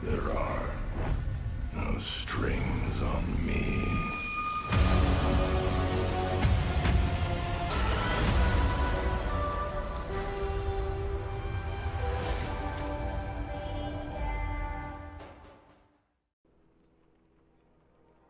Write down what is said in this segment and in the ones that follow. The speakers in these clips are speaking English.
There are no strings on me.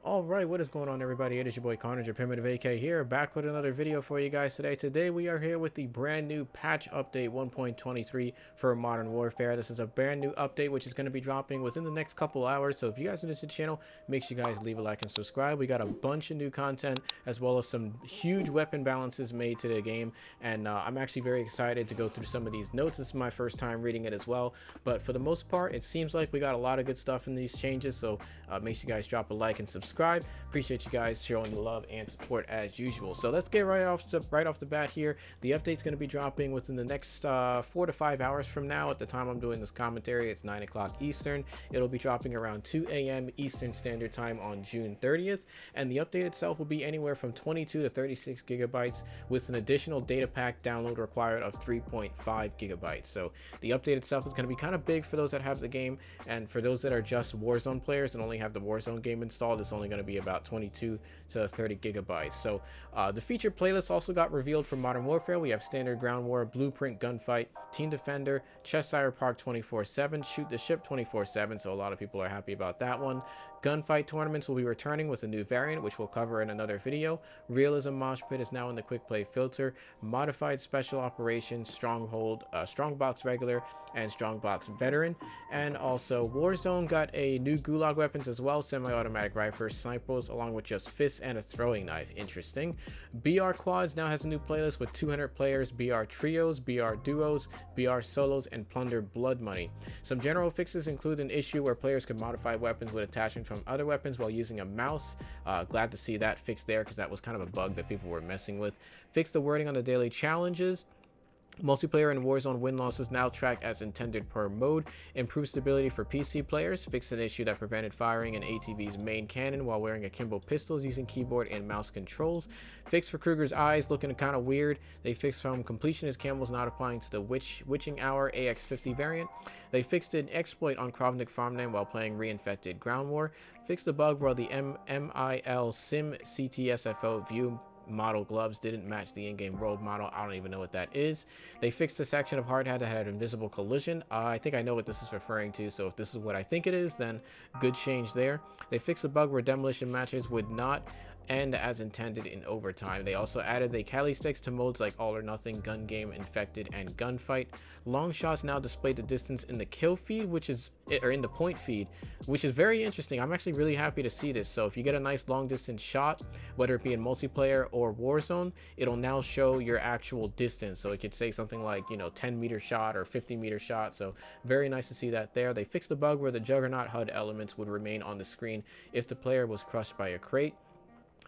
Alright, what is going on, everybody? It is your boy Connor, your Primitive AK here, back with another video for you guys today. Today we are here with the brand new patch update 1.23 for Modern Warfare. This is a brand new update which is going to be dropping within the next couple hours. So if you guys are new to the channel, make sure you guys leave a like and subscribe. We got a bunch of new content as well as some huge weapon balances made to the game, and I'm actually very excited to go through some of these notes. This is my first time reading it as well, but for the most part it seems like we got a lot of good stuff in these changes. So make sure you guys drop a like and subscribe. Appreciate you guys showing the love and support as usual. So let's get right off the bat here. The update's going to be dropping within the next 4 to 5 hours from now. At the time I'm doing this commentary, it's 9 o'clock Eastern. It'll be dropping around 2 a.m. Eastern Standard Time on June 30th, and the update itself will be anywhere from 22 to 36 gigabytes with an additional data pack download required of 3.5 gigabytes. So the update itself is going to be kind of big for those that have the game, and for those that are just Warzone players and only have the Warzone game installed, it's only going to be about 22 to 30 gigabytes. So the featured playlist also got revealed for Modern Warfare. We have Standard Ground War, Blueprint Gunfight, Team Defender, Cheshire Park 24/7, Shoot the Ship 24/7, so a lot of people are happy about that one. Gunfight tournaments will be returning with a new variant, which we'll cover in another video. Realism Mosh Pit is now in the quick play filter. Modified Special Operations, Stronghold, Strongbox Regular, and Strongbox Veteran. And also Warzone got a new gulag weapons as well, semi-automatic rifles, snipers, along with just fists and a throwing knife. Interesting. BR Quads now has a new playlist with 200 players, BR Trios, BR Duos, BR Solos, and Plunder Blood Money. Some general fixes include an issue where players can modify weapons with attachments from other weapons while using a mouse. Glad to see that fixed there, because that was kind of a bug that people were messing with. Fix the wording on the daily challenges. Multiplayer and Warzone win losses now track as intended per mode. Improve stability for PC players. Fix an issue that prevented firing an ATV's main cannon while wearing akimbo pistols using keyboard and mouse controls. Fix for Kruger's eyes looking kind of weird. They fixed from completionist camos not applying to the Witching Hour AX50 variant. They fixed an exploit on Krovnik farmland while playing Reinfected Ground War. Fixed the bug where the MIL Sim CTSFO view model gloves didn't match the in-game world model. I don't even know what that is. They fixed a section of hardhat that had invisible collision. I think I know what this is referring to, so if this is what I think it is, then good change there. They fixed a bug where demolition matches would not end as intended in overtime. They also added the Cali sticks to modes like All or Nothing, Gun Game, Infected, and Gunfight. Long shots now display the distance in the kill feed, or in the point feed, which is very interesting. I'm actually really happy to see this. So if you get a nice long distance shot, whether it be in multiplayer or Warzone, it'll now show your actual distance. So it could say something like, 10-meter shot or 50-meter shot. So very nice to see that there. They fixed the bug where the Juggernaut HUD elements would remain on the screen if the player was crushed by a crate.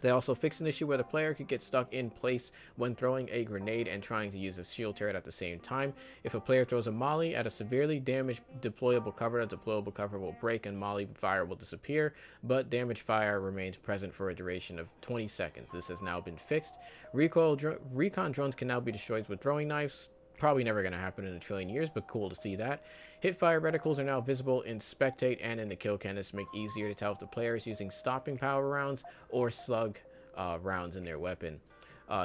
They also fixed an issue where the player could get stuck in place when throwing a grenade and trying to use a shield turret at the same time. If a player throws a molly at a severely damaged deployable cover, the deployable cover will break and molly fire will disappear, but damage fire remains present for a duration of 20 seconds. This has now been fixed. Recon drones can now be destroyed with throwing knives. Probably never going to happen in a trillion years, but cool to see that. Hipfire reticles are now visible in Spectate and in the kill canvas, make it easier to tell if the player is using stopping power rounds or slug rounds in their weapon.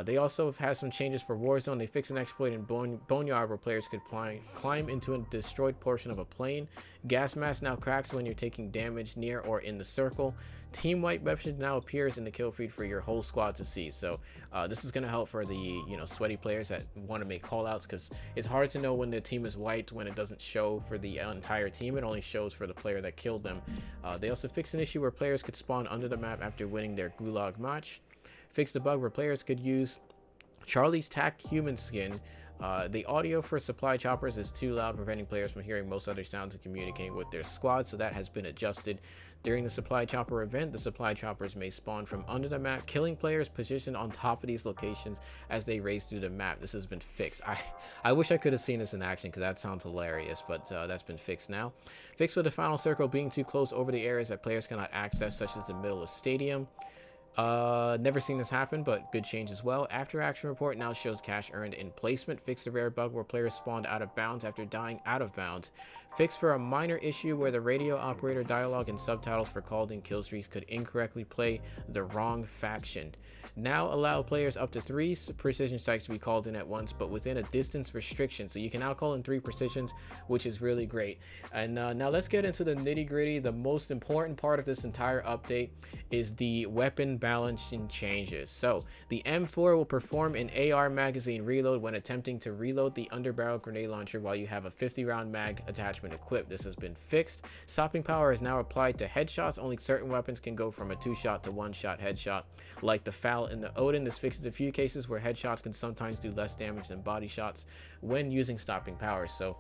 They also have had some changes for Warzone. They fixed an exploit in Boneyard where players could climb into a destroyed portion of a plane. Gas mask now cracks when you're taking damage near or in the circle. Team wipe weapon now appears in the kill feed for your whole squad to see. So this is going to help for the sweaty players that want to make callouts, because it's hard to know when the team is wiped when it doesn't show for the entire team. It only shows for the player that killed them. They also fixed an issue where players could spawn under the map after winning their gulag match. Fixed a bug where players could use Charlie's Tact human skin. The audio for supply choppers is too loud, preventing players from hearing most other sounds and communicating with their squad, so that has been adjusted. During the supply chopper event, the supply choppers may spawn from under the map, killing players positioned on top of these locations as they race through the map. This has been fixed. I wish I could have seen this in action, because that sounds hilarious, but that's been fixed now. Fixed with the final circle being too close over the areas that players cannot access, such as the middle of the stadium. Never seen this happen, but good change as well. After action report now shows cash earned in placement. Fixed a rare bug where players spawned out of bounds after dying out of bounds. Fix for a minor issue where the radio operator dialogue and subtitles for called in kill streaks could incorrectly play the wrong faction. Now allow players up to 3 precision strikes to be called in at once, but within a distance restriction. So you can now call in 3 precisions, which is really great. And now let's get into the nitty gritty. The most important part of this entire update is the weapon balancing changes. So the M4 will perform an AR magazine reload when attempting to reload the underbarrel grenade launcher while you have a 50-round mag attachment equipped. This has been fixed. Stopping power is now applied to headshots. Only certain weapons can go from a 2-shot to 1-shot headshot, like the FAL and the Odin. This fixes a few cases where headshots can sometimes do less damage than body shots when using stopping power. So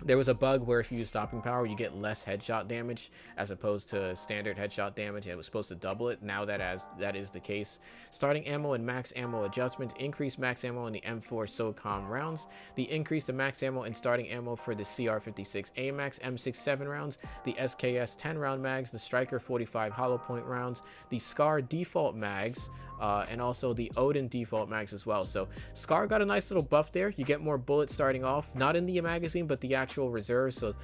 there was a bug where if you use stopping power, you get less headshot damage as opposed to standard headshot damage, and it was supposed to double it. Now that is the case. Starting ammo and max ammo adjustments. Increase max ammo in the M4 SOCOM rounds. The increase of max ammo and starting ammo for the CR56 AMAX M67 rounds. The SKS 10 round mags. The Striker 45 hollow point rounds. The SCAR default mags. And also the Odin default mags as well. So SCAR got a nice little buff there. You get more bullets starting off, not in the magazine, but the actual reserves. So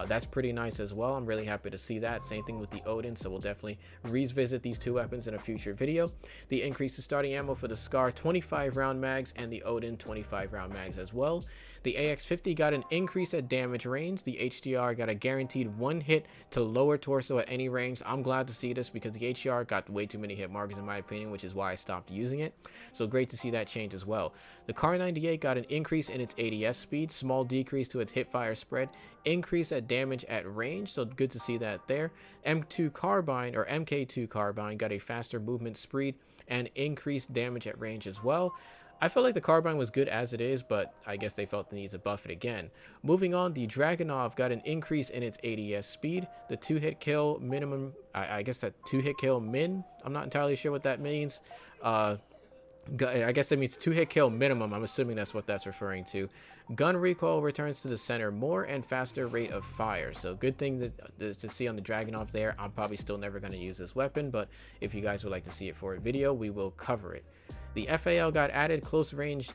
that's pretty nice as well. I'm really happy to see that. Same thing with the Odin. So we'll definitely revisit these 2 weapons in a future video. The increase to starting ammo for the SCAR 25 round mags and the Odin 25 round mags as well. The AX50 got an increase at damage range. The HDR got a guaranteed 1 hit to lower torso at any range. I'm glad to see this because the HDR got way too many hit markers in my opinion, which is why I stopped using it. So great to see that change as well. The Kar 98 got an increase in its ADS speed, small decrease to its hip fire spread, increase at damage at range. So good to see that there. M2 carbine or MK2 carbine got a faster movement speed and increased damage at range as well. I felt like the carbine was good as it is, but I guess they felt the need to buff it again. Moving on, the Dragunov got an increase in its ADS speed. The 2-hit kill minimum, I guess that 2-hit kill min, I'm not entirely sure what that means. I guess that means 2-hit kill minimum. I'm assuming that's what that's referring to. Gun recoil returns to the center more and faster rate of fire. So good thing to see on the Dragunov there. I'm probably still never going to use this weapon, but if you guys would like to see it for a video, we will cover it. The FAL got added close range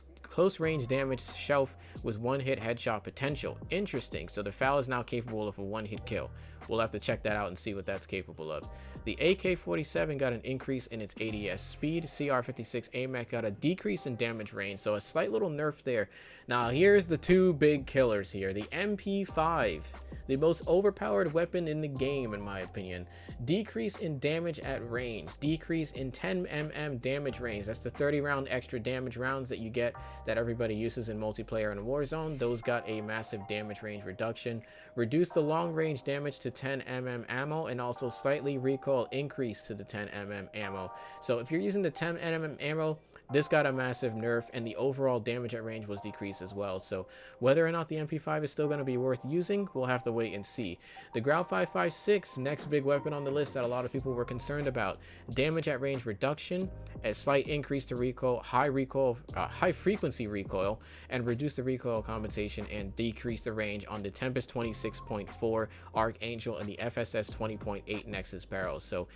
damage shelf with 1-hit headshot potential. Interesting. So the FAL is now capable of a 1-hit kill. We'll have to check that out and see what that's capable of. The AK-47 got an increase in its ADS speed. CR56 AMAC got a decrease in damage range, so a slight little nerf there. Now here's the 2 big killers here. The MP5, the most overpowered weapon in the game in my opinion. Decrease in damage at range, decrease in 10mm damage range. That's the 30 round extra damage rounds that you get that everybody uses in multiplayer and Warzone. Those got a massive damage range reduction. Reduce the long range damage to 10mm ammo, and also slightly recoil increase to the 10mm ammo. So if you're using the 10mm ammo, this got a massive nerf, and the overall damage at range was decreased as well. So whether or not the MP5 is still going to be worth using, we'll have to wait and see. The Grau 5.56, next big weapon on the list that a lot of people were concerned about. Damage at range reduction, a slight increase to recoil, high frequency recoil, and reduce the recoil compensation and decrease the range on the Tempest 26.4 Archangel and the FSS 20.8 Nexus barrels. So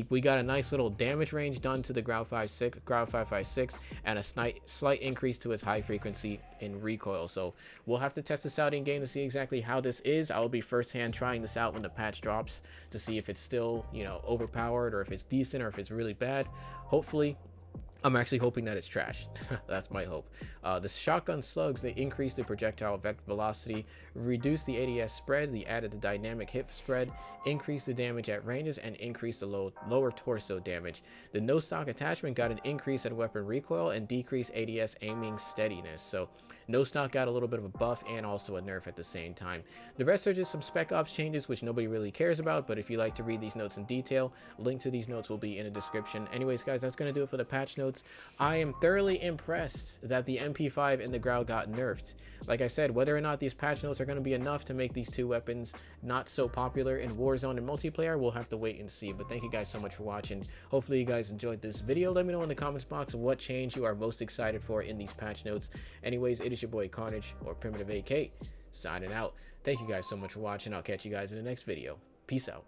we got a nice little damage range done to the Grau 5.56 and a slight increase to its high frequency in recoil. So we'll have to test this out in game to see exactly how this is. I will be firsthand trying this out when the patch drops to see if it's still, you know, overpowered, or if it's decent, or if it's really bad. Hopefully, I'm actually hoping that it's trash. That's my hope. The shotgun slugs, they increase the projectile velocity, reduce the ADS spread, they added the dynamic hit spread, increase the damage at ranges, and increase the lower torso damage. The no stock attachment got an increase in weapon recoil and decreased ADS aiming steadiness. So no stock got a little bit of a buff and also a nerf at the same time. The rest are just some spec ops changes which nobody really cares about, but if you like to read these notes in detail, link to these notes will be in the description. Anyways guys, that's going to do it for the patch notes. I am thoroughly impressed that the MP5 and the Grau got nerfed. Like I said, whether or not these patch notes are going to be enough to make these 2 weapons not so popular in Warzone and multiplayer, we'll have to wait and see. But thank you guys so much for watching. Hopefully you guys enjoyed this video. Let me know in the comments box what change you are most excited for in these patch notes. Anyways, it is your boy Carnage, or Primitive AK, signing out. Thank you guys so much for watching. I'll catch you guys in the next video. Peace out.